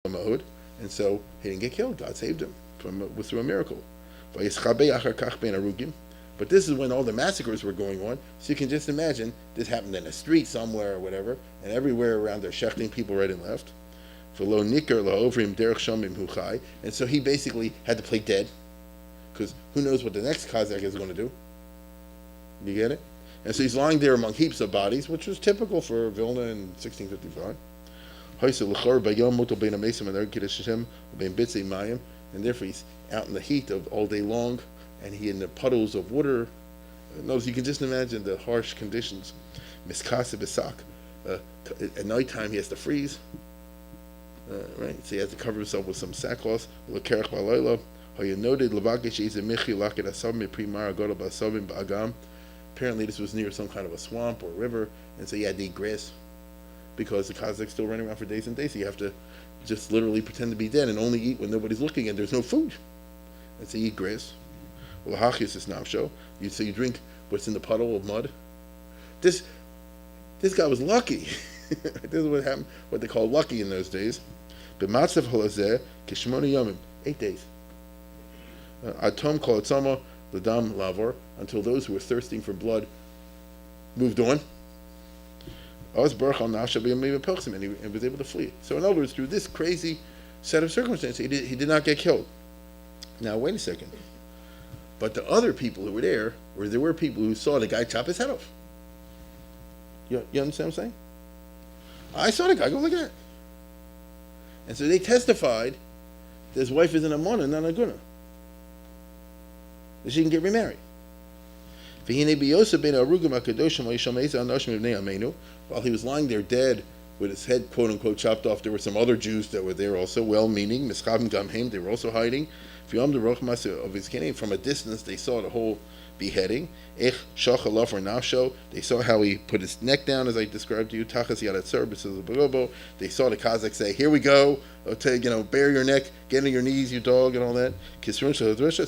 and so he didn't get killed. God saved him through a miracle. But this is when all the massacres were going on. So you can just imagine this happened in a street somewhere or whatever, and everywhere around they're shechting people right and left. And so he basically had to play dead, because who knows what the next Cossack is going to do. You get it? And so he's lying there among heaps of bodies, which was typical for Vilna in 1655. And therefore he's out in the heat of all day long, and he in the puddles of water. No, so you can just imagine the harsh conditions. At nighttime he has to freeze. Right? So he has to cover himself with some sackcloth. Apparently this was near some kind of a swamp or river, and so he had to eat grass, because the Cossacks still running around for days and days. So you have to just literally pretend to be dead and only eat when nobody's looking and there's no food. And so you eat grass. Well, hachis is now show. So you drink what's in the puddle of mud. This guy was lucky. This is what happened, what they call lucky in those days. B'matzav halazeh kishmoni yomim, 8 days. Atom kol etzama l'dam lavor, until those who were thirsting for blood moved on. And he was able to flee. So in other words, through this crazy set of circumstances, he did not get killed. Now wait a second. But the other people who were there were people who saw the guy chop his head off. You understand what I'm saying? I saw the guy, go look at it. And so they testified that his wife isn't a mona, not a guna, that she can get remarried. While he was lying there dead with his head quote unquote chopped off, there were some other Jews that were there also, well meaning, they were also hiding. From a distance they saw the whole beheading. They saw how he put his neck down, as I described to you. They saw the Cossacks say, "Here we go, bare your neck, get on your knees, you dog," and all that. So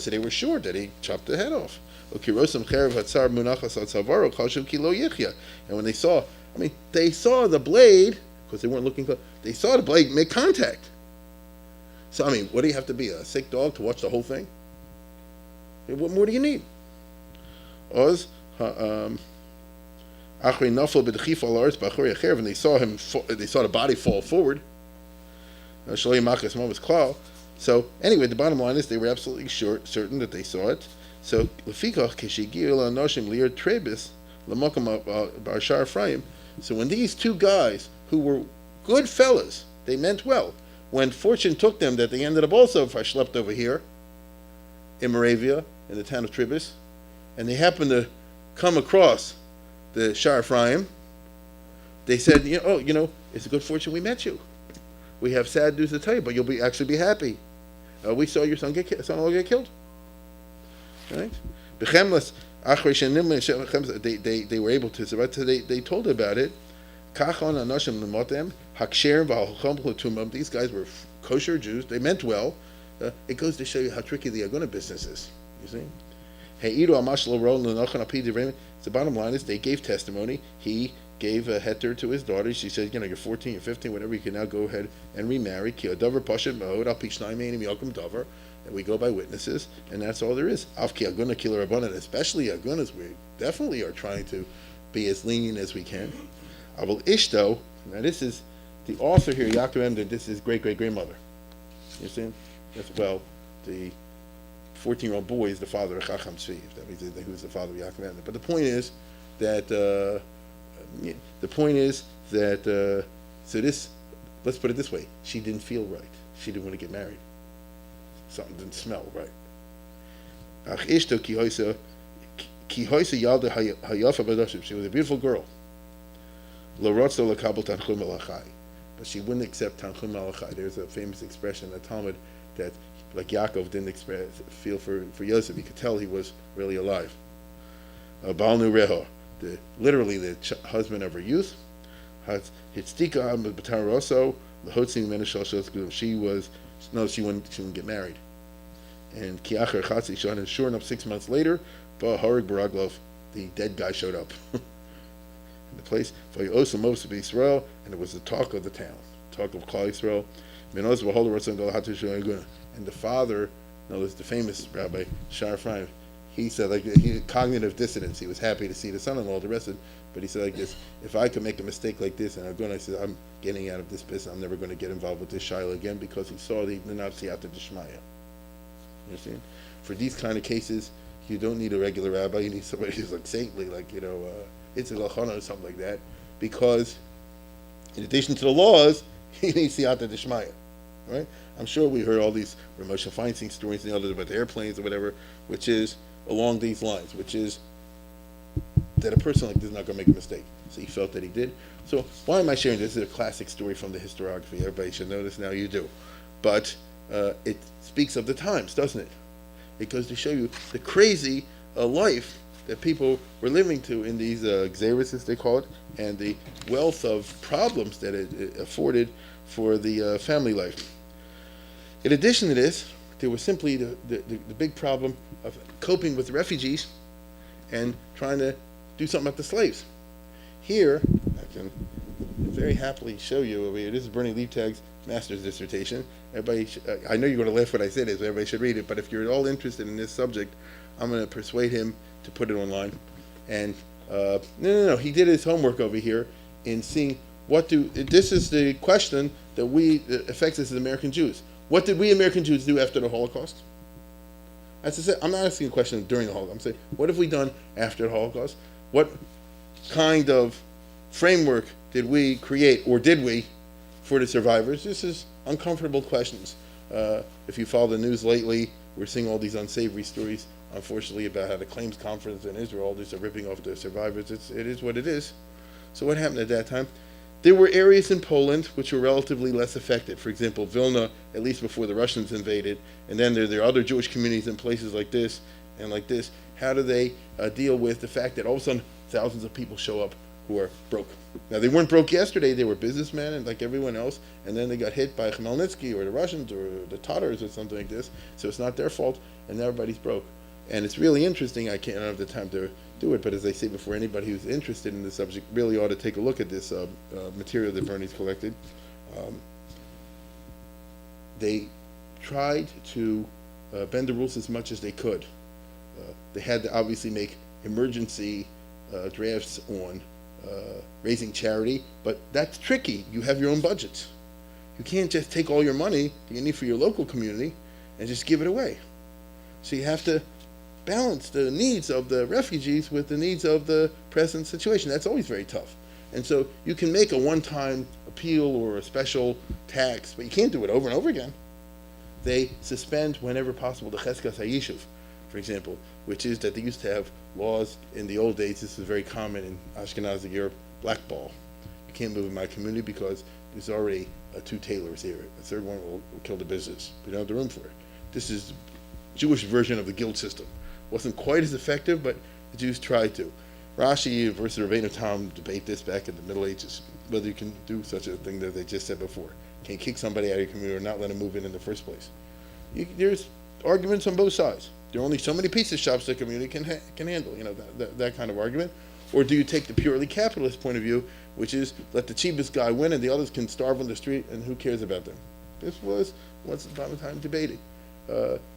they were sure that he chopped the head off. And when they saw, they saw the blade, because they weren't looking close, they saw the blade make contact. So, what do you have to be, a sick dog to watch the whole thing? What more do you need? And they saw the body fall forward. So anyway, the bottom line is they were absolutely certain that they saw it. So so when these two guys, who were good fellas, they meant well, when fortune took them that they ended up also schlepped over here in Moravia, in the town of Tribis, and they happened to come across the Shar Ephraim, they said, it's a good fortune we met you. We have sad news to tell you, but you'll actually be happy. We saw your son-in-law get killed. Right? They were able to survive. So they told about it. These guys were kosher Jews. They meant well. It goes to show you how tricky the Aguna business is. You see? The bottom line is they gave testimony. He gave a heter to his daughter. She said, you're 14, you're 15, whatever, you can now go ahead and remarry. And we go by witnesses, and that's all there is. Especially Agunas, we definitely are trying to be as lenient as we can. Now this is the author here, Yaakov Emden, this is great-great-grandmother. You see? The 14-year-old boy is the father of Chacham Tzvi. That means he was the father of Yaakov Emden. But the point is that so this, let's put it this way, she didn't feel right. She didn't want to get married. Something didn't smell right. She was a beautiful girl. But she wouldn't accept Tanchum Malachai. There's a famous expression in the Talmud that, like Yaakov didn't feel for Yosef, he could tell he was really alive. Baal Nu Reho, literally the husband of her youth. She wouldn't get married. And Kiacher Chatzi Shon, and sure enough, 6 months later, Harig Baraglov, the dead guy, showed up in the place. And it was the talk of the town. talk of Klal Yisrael. And the father, the famous Rabbi Shar Ephraim, he said cognitive dissonance. He was happy to see the son-in-law, the rest of it, but he said like this: if I could make a mistake like this, and I said, I'm getting out of this business. I'm never going to get involved with this shaila again, because he saw the Siyata Dishmaya. You understand? For these kind of cases, you don't need a regular rabbi. You need somebody who's like saintly, it's a lachana or something like that, because in addition to the laws, you need Siyata Dishmaya, right? I'm sure we heard all these Moshe Feinstein stories and others about the airplanes or whatever, which is along these lines, which is that a person like this is not going to make a mistake. So he felt that he did. So why am I sharing this? This is a classic story from the historiography. Everybody should know this now. You do. But it speaks of the times, doesn't it? It goes to show you the crazy life that people were living to in these xeris, as they call it, and the wealth of problems that it afforded for the family life. In addition to this, there was simply the big problem of coping with refugees and trying to do something about the slaves. Here, I can very happily show you over here. This is Bernie Liebtag's master's dissertation. Everybody, I know you're going to laugh when I say this, but everybody should read it. But if you're at all interested in this subject, I'm going to persuade him to put it online. And no, he did his homework over here in seeing this is the question that affects us as American Jews. What did we American Jews do after the Holocaust? As I said, I'm not asking a question during the Holocaust. I'm saying, what have we done after the Holocaust? What kind of framework did we create, or did we, for the survivors? This is uncomfortable questions. If you follow the news lately, we're seeing all these unsavory stories, unfortunately, about how the claims conference in Israel, all these are ripping off the survivors. It is what it is. So what happened at that time? There were areas in Poland which were relatively less affected. For example, Vilna, at least before the Russians invaded, and then there are other Jewish communities in places like this and like this. How do they deal with the fact that all of a sudden thousands of people show up who are broke? Now, they weren't broke yesterday. They were businessmen and like everyone else, and then they got hit by Khmelnytsky or the Russians or the Tatars or something like this, so it's not their fault, and everybody's broke. And it's really interesting. I don't have the time to do it, but as I say before, anybody who's interested in the subject really ought to take a look at this material that Bernie's collected. They tried to bend the rules as much as they could. They had to obviously make emergency drafts on raising charity, but that's tricky. You have your own budgets. You can't just take all your money that you need for your local community and just give it away. So you have to balance the needs of the refugees with the needs of the present situation. That's always very tough. And so you can make a one-time appeal or a special tax, but you can't do it over and over again. They suspend, whenever possible, the Cheskas HaYishuv, for example, which is that they used to have laws in the old days. This is very common in Ashkenazi Europe, blackball. You can't move in my community because there's already two tailors here. The third one will kill the business. We don't have the room for it. This is the Jewish version of the guild system. Wasn't quite as effective, but the Jews tried to. Rashi versus Rabbeinu Tam debate this back in the Middle Ages, whether you can do such a thing that they just said before. Can you kick somebody out of your community or not let them move in the first place? There's arguments on both sides. There are only so many pizza shops the community can handle, that kind of argument. Or do you take the purely capitalist point of view, which is let the cheapest guy win and the others can starve on the street and who cares about them? This was once upon a time debated.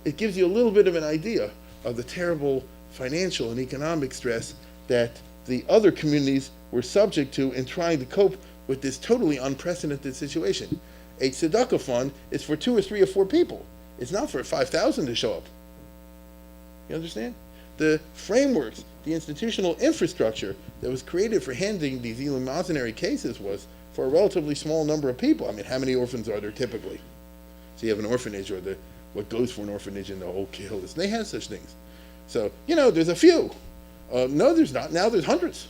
It gives you a little bit of an idea of the terrible financial and economic stress that the other communities were subject to in trying to cope with this totally unprecedented situation. A tzedakah fund is for 2 or 3 or 4 people. It's not for 5,000 to show up. You understand? The frameworks, the institutional infrastructure that was created for handling these imaginary cases was for a relatively small number of people. I mean, how many orphans are there typically? So you have an orphanage, or what goes for an orphanage in the whole kill list. They have such things. So, there's a few. No, there's not. Now there's hundreds.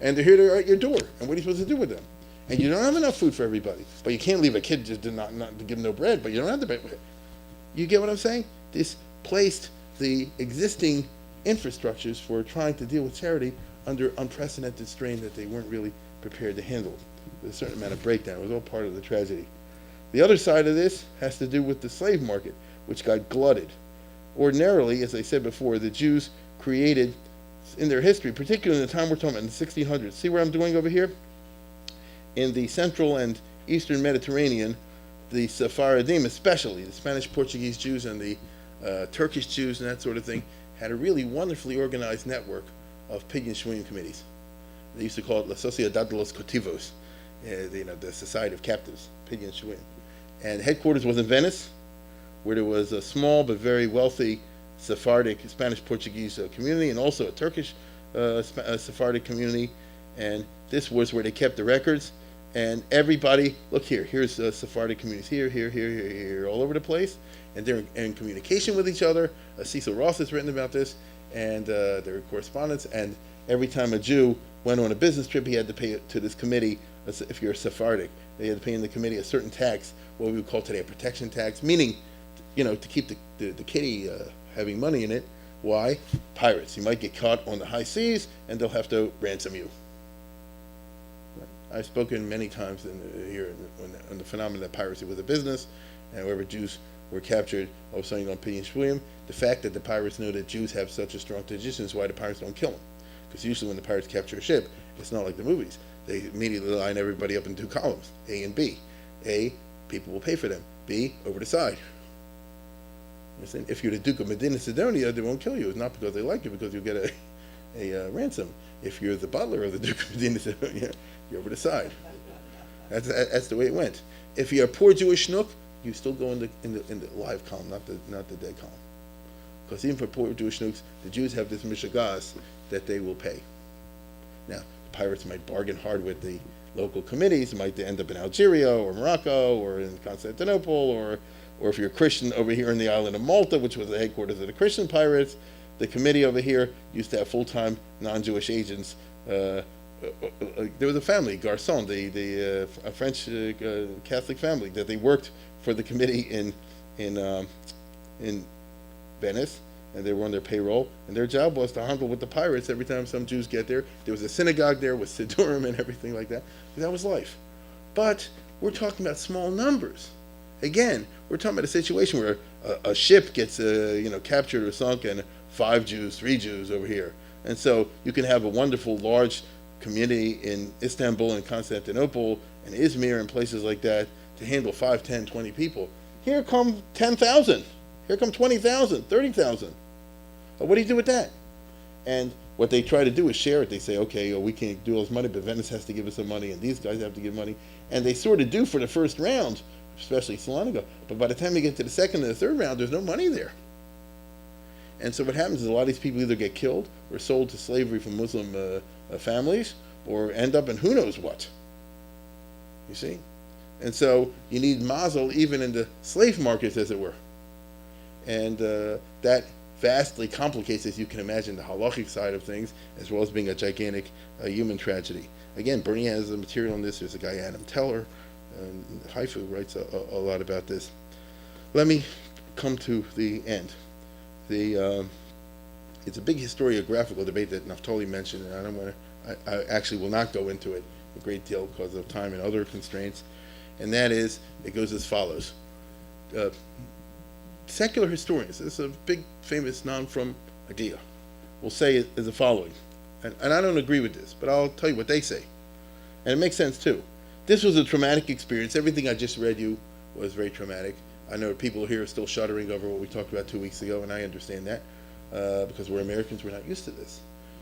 And they're here to at your door. And what are you supposed to do with them? And you don't have enough food for everybody. But you can't leave a kid just to not to give them no bread, but you don't have the bread. You get what I'm saying? This placed the existing infrastructures for trying to deal with charity under unprecedented strain that they weren't really prepared to handle. There's a certain amount of breakdown. It was all part of the tragedy. The other side of this has to do with the slave market, which got glutted. Ordinarily, as I said before, the Jews created, in their history, particularly in the time we're talking about, in the 1600s. See where I'm doing over here? In the central and Eastern Mediterranean, the Sephardim, especially the Spanish Portuguese Jews and the Turkish Jews and that sort of thing, had a really wonderfully organized network of Pidyon Shvuim committees. They used to call it La Sociedad de los Cautivos, the Society of Captives, Pidyon Shvuim. And headquarters was in Venice, where there was a small but very wealthy Sephardic Spanish-Portuguese community, and also a Turkish Sephardic community. And this was where they kept the records. And everybody, look here, here's Sephardic communities here, all over the place. And they're in communication with each other. Cecil Ross has written about this, and there are correspondence. And every time a Jew went on a business trip, he had to pay to this committee, if you're a Sephardic, they had to pay in the committee a certain tax, what we would call today a protection tax, meaning, to keep the kitty having money in it. Why? Pirates. You might get caught on the high seas, and they'll have to ransom you. I've spoken many times here on the phenomenon that piracy was a business, and wherever Jews were captured, all of a sudden on Pidyon Shvuim, the fact that the pirates know that Jews have such a strong tradition is why the pirates don't kill them. Because usually when the pirates capture a ship, it's not like the movies. They immediately line everybody up in two columns, A and B. A, people will pay for them. B, over the side. If you're the Duke of Medina Sidonia, they won't kill you. It's not because they like you, because you'll get a ransom. If you're the butler of the Duke of Medina Sidonia, you're over the side. That's the way it went. If you're a poor Jewish schnook, you still go in the live column, not the dead column. Because even for poor Jewish schnooks, the Jews have this mishagas that they will pay. Now, the pirates might bargain hard with the local committees. Might end up in Algeria or Morocco or in Constantinople, or if you're a Christian over here in the island of Malta, which was the headquarters of the Christian pirates, the committee over here used to have full-time non-Jewish agents. There was a family, Garçon, a French Catholic family, that they worked for the committee in Venice, and they were on their payroll, and their job was to handle with the pirates every time some Jews get there. There was a synagogue there with Siddurim and everything like that. That was life. But we're talking about small numbers. Again, we're talking about a situation where a ship gets captured or sunk, and 5 Jews, 3 Jews over here. And so you can have a wonderful large community in Istanbul and Constantinople and Izmir and places like that to handle 5, 10, 20 people. Here come 10,000. Here come 20,000, 30,000. What do you do with that? And what they try to do is share it. They say, okay, we can't do all this money, but Venice has to give us some money, and these guys have to give money. And they sort of do for the first round, especially Salonika. But by the time you get to the second and the third round, there's no money there. And so what happens is a lot of these people either get killed or sold to slavery from Muslim families, or end up in who knows what. You see? And so you need mazel even in the slave markets, as it were. And that vastly complicates, as you can imagine, the halachic side of things, as well as being a gigantic human tragedy. Again, Bernie has a material on this. There's a guy, Adam Teller, Haifa, writes a lot about this. Let me come to the end. It's a big historiographical debate that Naftali mentioned, and I actually will not go into it a great deal because of time and other constraints. And that is, it goes as follows. Secular historians, this is a big famous non-from idea, will say it as the following, and I don't agree with this, but I'll tell you what they say. And it makes sense too. This was a traumatic experience. Everything I just read you was very traumatic. I know people here are still shuddering over what we talked about 2 weeks ago, and I understand that, because we're Americans, we're not used to this.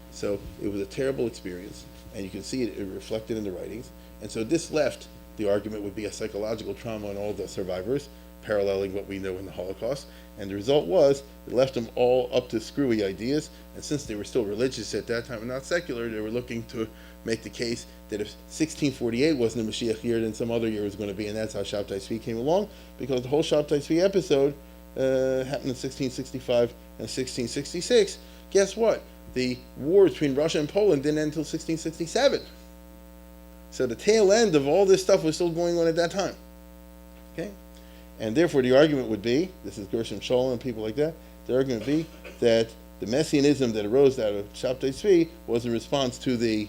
So it was a terrible experience, and you can see it reflected in the writings. And so this left, the argument would be a psychological trauma on all the survivors, paralleling what we know in the Holocaust. And the result was, it left them all up to screwy ideas, and since they were still religious at that time and not secular, they were looking to make the case that if 1648 wasn't a Mashiach year, then some other year was going to be, and that's how Shabtai Tzvi came along, because the whole Shabtai Tzvi episode happened in 1665 and 1666. Guess what? The wars between Russia and Poland didn't end until 1667. So the tail end of all this stuff was still going on at that time. Okay? And therefore the argument would be, this is Gershom Scholem and people like that, the argument would be that the messianism that arose out of Shabtai Tzvi was in response to the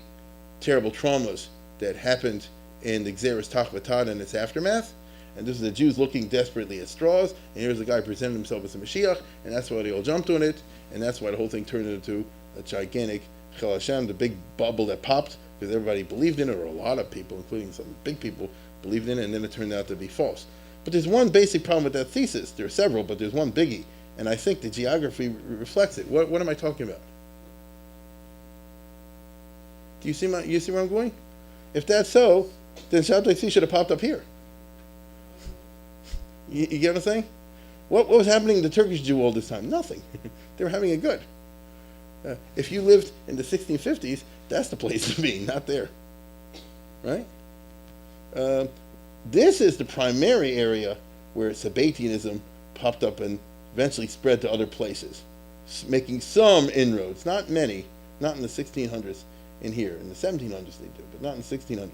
terrible traumas that happened in the Xeris Tachvatat and its aftermath. And this is the Jews looking desperately at straws, and here's a guy presenting himself as a Mashiach, and that's why they all jumped on it, and that's why the whole thing turned into a gigantic Chel Hashem, the big bubble that popped, because everybody believed in it, or a lot of people, including some big people, believed in it, and then it turned out to be false. But there's one basic problem with that thesis. There are several, but there's one biggie, and I think the geography reflects it. What am I talking about? Do you see where I'm going? If that's so, then Shabtai Tzvi should have popped up here. You get what I'm saying? What was happening to the Turkish Jew all this time? Nothing. They were having it good. If you lived in the 1650s, that's the place to be, not there. Right? This is the primary area where Sabbatianism popped up and eventually spread to other places, making some inroads, not many, not in the 1600s in here. In the 1700s they do, but not in the 1600s.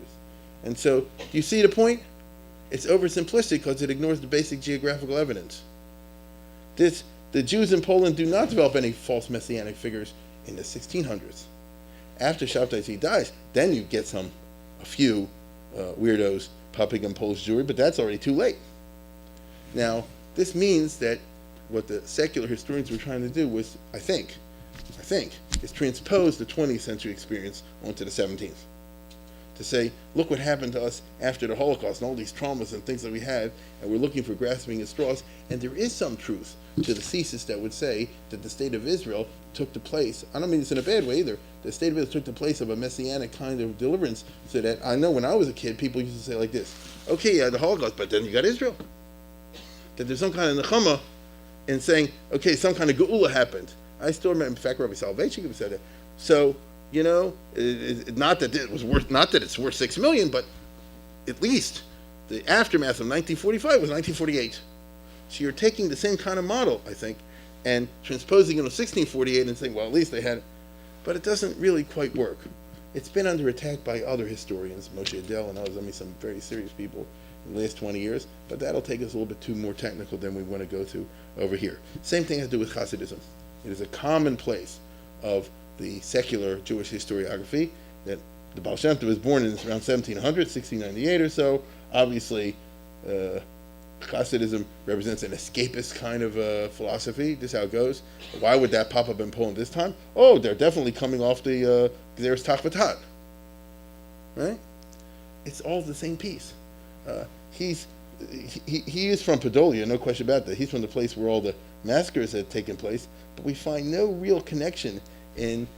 And so, do you see the point? It's oversimplistic because it ignores the basic geographical evidence. The Jews in Poland do not develop any false messianic figures in the 1600s. After Shabtai Tzvi dies, then you get a few weirdos popping in Polish Jewry, but that's already too late. Now, this means that what the secular historians were trying to do was, I think, is transpose the 20th century experience onto the 17th. To say, look what happened to us after the Holocaust and all these traumas and things that we had, and we're looking for grasping at straws. And there is some truth to the thesis that would say that the state of Israel took the place, I don't mean this in a bad way either, the state of Israel took the place of a messianic kind of deliverance, so that I know when I was a kid, people used to say like this, okay, you had the Holocaust, but then you got Israel. That there's some kind of nechama in saying, okay, some kind of geula happened. I still remember, in fact, Rabbi Salvation said that. So, you know, not that it's worth 6 million, but at least the aftermath of 1945 was 1948. So you're taking the same kind of model, I think, and transposing it on 1648 and saying, well, at least they had it. But it doesn't really quite work. It's been under attack by other historians, Moshe Adel and others, some very serious people in the last 20 years, but that'll take us a little bit too more technical than we want to go to over here. Same thing has to do with Hasidism. It is a commonplace of the secular Jewish historiography that the Baal Shem Tov was born in around 1700, 1698 or so. Obviously, Hasidism represents an escapist kind of philosophy. This is how it goes. Why would that pop up in Poland this time? Oh, they're definitely coming off the Gezeres Tachvatat. Right? It's all the same piece. He is from Podolia, no question about that. He's from the place where all the massacres had taken place, but we find no real connection in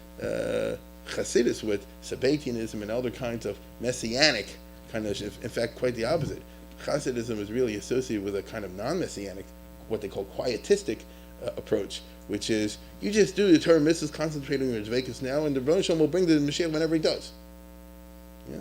Hasidus with Sabbatianism and other kinds of messianic kind of, in fact, quite the opposite. Hasidism is really associated with a kind of non-messianic, what they call quietistic approach, which is you just do the Torah mitzvahs, concentrate on your Dveikus now, and the Rebbeinu Shalom will bring the Mashiach whenever he does. Yeah.